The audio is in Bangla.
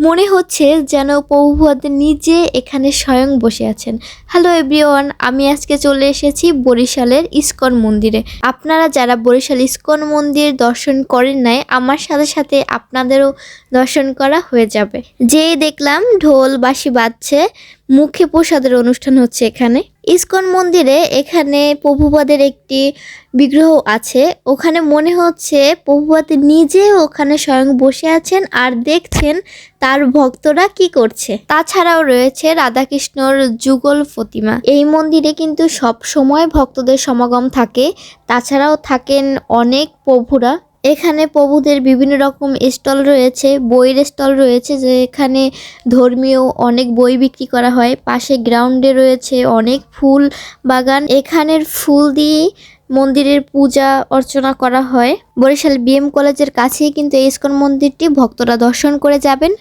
মনে হচ্ছে যেন প্রভুপদ নিজে এখানে স্বয়ং বসে আছেন। হ্যালো এভরিওয়ান, আমি আজকে চলে এসেছি বরিশালের ইস্কন মন্দিরে। আপনারা যারা বরিশাল ইস্কন মন্দির দর্শন করেন নাই, আমার সাথে সাথে আপনাদেরও দর্শন করা হয়ে যাবে। যেই দেখলাম ঢোল বাঁশি বাজছে, মুখে প্রসাদের অনুষ্ঠান হচ্ছে এখানে ইস্কন মন্দিরে। এখানে প্রভুপদের একটি বিগ্রহ আছে, ওখানে মনে হচ্ছে প্রভুপদ নিজে ওখানে স্বয়ং বসে আছেন আর দেখছেন তার ভক্তরা কি করছে। তাছাড়াও রয়েছে রাধাকৃষ্ণর যুগল প্রতিমা। এই মন্দিরে কিন্তু সব সময় ভক্তদের সমাগম থাকে। তাছাড়াও থাকেন অনেক প্রভুরা। এখানে প্রভুদের বিভিন্ন রকম স্টল রয়েছে, বইয়ের স্টল রয়েছে, যেখানে ধর্মীয় অনেক বই বিক্রি করা হয়। পাশে গ্রাউন্ডে রয়েছে অনেক ফুল বাগান। এখানের ফুল দিয়ে মন্দিরের পূজা অর্চনা করা হয়। বরিশাল বিএম কলেজের কাছেই কিন্তু এই ইস্কন মন্দিরটি, ভক্তরা দর্শন করে যাবেন।